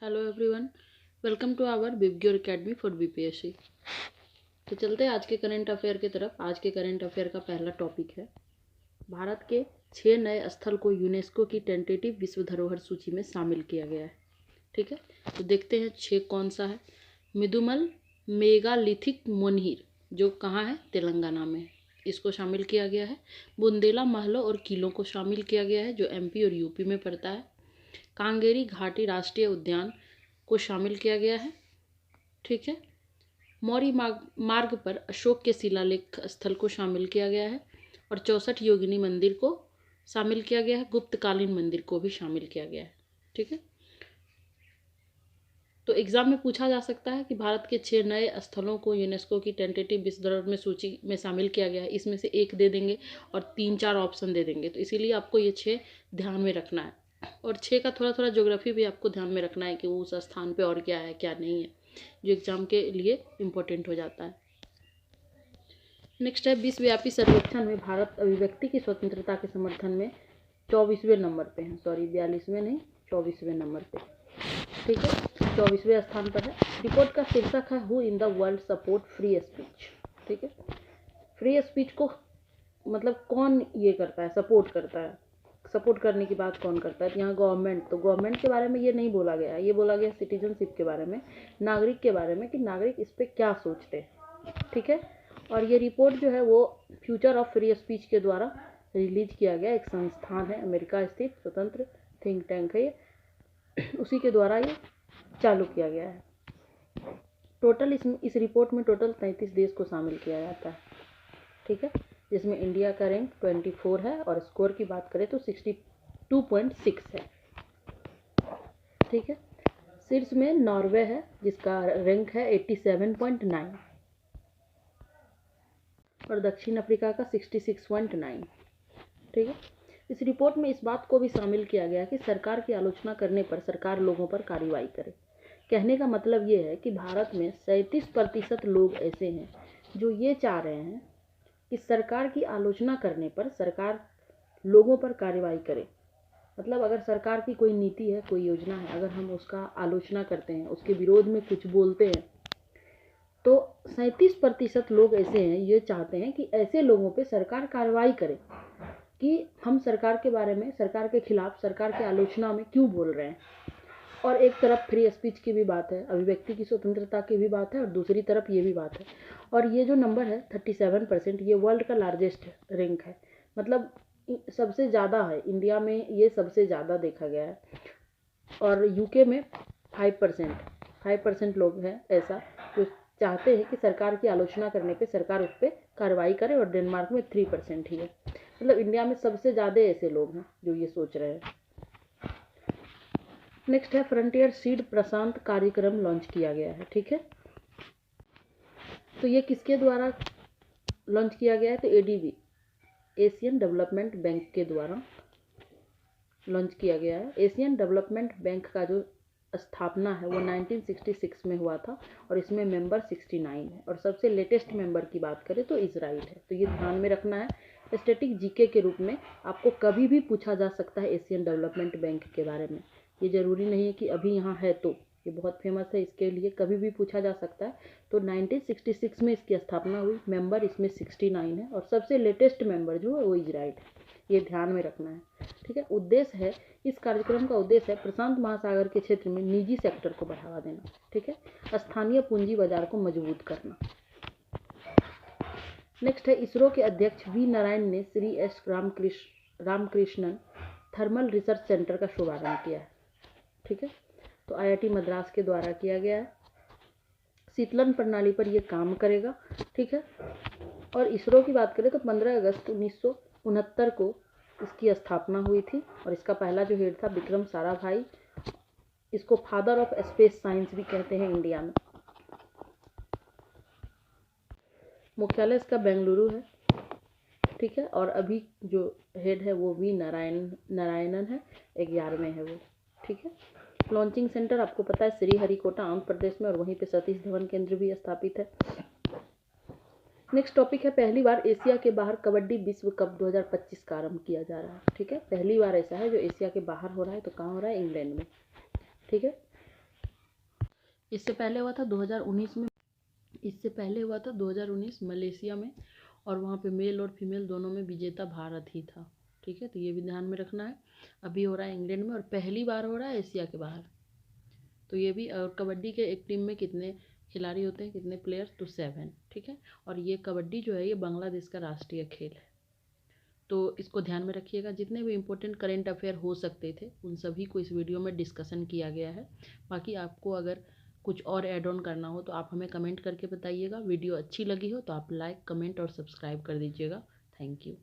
Hello everyone, welcome to our Bibgyor academy for BPSC. तो चलते हैं आज के करंट अफेयर की तरफ। आज के करंट अफेयर का पहला टॉपिक है, भारत के 6 नए स्थल को यूनेस्को की टेंटेटिव विश्व धरोहर सूची में शामिल किया गया है। ठीक है, तो देखते हैं 6 कौन सा है। मिदुमल मेगालिथिक मोनहीर, जो कहाँ है, तेलंगाना में है, इसको शामिल किया गया है। बुंदेला महलों और किलों को शामिल किया गया है, जो एमपी और यूपी में पड़ता है। कांगेरी घाटी राष्ट्रीय उद्यान को शामिल किया गया है। ठीक है, मौर्य मार्ग पर अशोक के शिलालेख स्थल को शामिल किया गया है और 64 योगिनी मंदिर को शामिल किया गया है। गुप्तकालीन मंदिर को भी शामिल किया गया है। ठीक है, तो एग्जाम में पूछा जा सकता है कि भारत के 6 नए स्थलों को यूनेस्को की टेंटेटिव विश्व धरोहर में सूची में शामिल किया गया है, इसमें से एक दे देंगे और 3-4 ऑप्शन दे देंगे। तो इसीलिए आपको ये 6 ध्यान में रखना है और 6 का थोड़ा थोड़ा ज्योग्राफी भी आपको ध्यान में रखना है कि वो उस स्थान पे और क्या है क्या नहीं है, जो एग्जाम के लिए इम्पोर्टेंट हो जाता है। नेक्स्ट है, विश्वव्यापी सर्वेक्षण में भारत अभिव्यक्ति की स्वतंत्रता के समर्थन में 24वें नंबर पे है। सॉरी, 42वें नहीं, 24वें नंबर पे। ठीक है, 24वें स्थान पर है। रिपोर्ट का शीर्षक है, who in the world support free speech. ठीक है, फ्री स्पीच को मतलब कौन ये करता है, सपोर्ट करता है, सपोर्ट करने की बात कौन करता है। यहाँ गवर्नमेंट, तो गवर्नमेंट के बारे में ये नहीं बोला गया है, ये बोला गया सिटीजनशिप के बारे में, नागरिक के बारे में, कि नागरिक इस पर क्या सोचते हैं। ठीक है, और ये रिपोर्ट जो है वो फ्यूचर ऑफ फ्री स्पीच के द्वारा रिलीज किया गया, एक संस्थान है अमेरिका स्थित स्वतंत्र थिंक टैंक है ये, उसी के द्वारा ये चालू किया गया है। टोटल इस रिपोर्ट में टोटल 33 देश को शामिल किया जाता है। ठीक है, जिसमें इंडिया का रैंक 24 है और स्कोर की बात करें तो 62.6 है। ठीक है, शीर्ष में नॉर्वे है जिसका रैंक है 87.9 और दक्षिण अफ्रीका का 66.9। ठीक है, इस रिपोर्ट में इस बात को भी शामिल किया गया कि सरकार की आलोचना करने पर सरकार लोगों पर कार्रवाई करे। कहने का मतलब ये है कि भारत में 37% लोग ऐसे हैं जो ये चाह रहे हैं कि सरकार की आलोचना करने पर सरकार लोगों पर कार्रवाई करे। मतलब अगर सरकार की कोई नीति है, कोई योजना है, अगर हम उसका आलोचना करते हैं, उसके विरोध में कुछ बोलते हैं, तो 37% लोग ऐसे हैं ये चाहते हैं कि ऐसे लोगों पे सरकार कार्रवाई करे कि हम सरकार के बारे में, सरकार के खिलाफ, सरकार की आलोचना में क्यों बोल रहे हैं। और एक तरफ फ्री स्पीच की भी बात है, अभिव्यक्ति की स्वतंत्रता की भी बात है, और दूसरी तरफ ये भी बात है। और ये जो नंबर है 37%, ये वर्ल्ड का लार्जेस्ट रैंक है, मतलब सबसे ज़्यादा है इंडिया में, ये सबसे ज़्यादा देखा गया है। और यूके में 5% लोग हैं ऐसा जो चाहते हैं कि सरकार की आलोचना करने पे सरकार उस पर कार्रवाई करे, और डेनमार्क में 3% ही है। मतलब इंडिया में सबसे ज़्यादा ऐसे लोग हैं जो ये सोच रहे हैं। नेक्स्ट है, फ्रंटियर सीड प्रशांत कार्यक्रम लॉन्च किया गया है। ठीक है, तो ये किसके द्वारा लॉन्च किया गया है, तो एडीबी, एशियन डेवलपमेंट बैंक के द्वारा लॉन्च किया गया है। एशियन डेवलपमेंट बैंक का जो स्थापना है वो 1966 में हुआ था और इसमें मेंबर 69 है, और सबसे लेटेस्ट मेंबर की बात करें तो इजराइल है। तो ये ध्यान में रखना है, स्टैटिक जीके के रूप में आपको कभी भी पूछा जा सकता है एशियन डेवलपमेंट बैंक के बारे में। ये ज़रूरी नहीं है कि अभी यहाँ है, तो ये बहुत फेमस है, इसके लिए कभी भी पूछा जा सकता है। तो 1966 में इसकी स्थापना हुई, मेंबर इसमें 69 है, और सबसे लेटेस्ट मेंबर जो है वो इजराइल है, ये ध्यान में रखना है। ठीक है, उद्देश्य है, इस कार्यक्रम का उद्देश्य है प्रशांत महासागर के क्षेत्र में निजी सेक्टर को बढ़ावा देना। ठीक है, स्थानीय पूंजी बाजार को मजबूत करना। नेक्स्ट है, इसरो के अध्यक्ष वी नारायण ने Shri S Ramakrishnan thermal research centre का शुभारंभ किया है। ठीक है, तो आईआईटी मद्रास के द्वारा किया गया है, शीतलन प्रणाली पर यह काम करेगा। ठीक है, और इसरो की बात करें तो 15 अगस्त 1969 को इसकी स्थापना हुई थी, और इसका पहला जो हेड था विक्रम साराभाई, इसको फादर ऑफ स्पेस साइंस भी कहते हैं इंडिया में। मुख्यालय इसका बेंगलुरु है। ठीक है, और अभी जो हेड है वो वी नारायणन है, 11वें है वो। ठीक है, लॉन्चिंग सेंटर आपको पता है श्रीहरिकोटा आंध्र प्रदेश में, और वहीं पे सतीश धवन केंद्र भी स्थापित है। नेक्स्ट टॉपिक है, पहली बार एशिया के बाहर कबड्डी विश्व कप 2025 का आरंभ किया जा रहा है। ठीक है, पहली बार ऐसा है जो एशिया के बाहर हो रहा है, तो कहाँ हो रहा है, इंग्लैंड में। ठीक है, इससे पहले हुआ था 2019 में, इससे पहले हुआ था 2019 मलेशिया में, और वहाँ पे मेल और फीमेल दोनों में विजेता भारत ही था। ठीक है, तो ये भी ध्यान में रखना है। अभी हो रहा है इंग्लैंड में और पहली बार हो रहा है एशिया के बाहर। तो ये भी, और कबड्डी के एक टीम में कितने खिलाड़ी होते हैं, कितने प्लेयर्स, तो 7। ठीक है, और ये कबड्डी जो है ये बांग्लादेश का राष्ट्रीय खेल है। तो इसको ध्यान में रखिएगा। जितने भी इम्पोर्टेंट करेंट अफेयर हो सकते थे उन सभी को इस वीडियो में डिस्कशन किया गया है। बाकी आपको अगर कुछ और ऐड ऑन करना हो तो आप हमें कमेंट करके बताइएगा। वीडियो अच्छी लगी हो तो आप लाइक, कमेंट और सब्सक्राइब कर दीजिएगा। Thank you.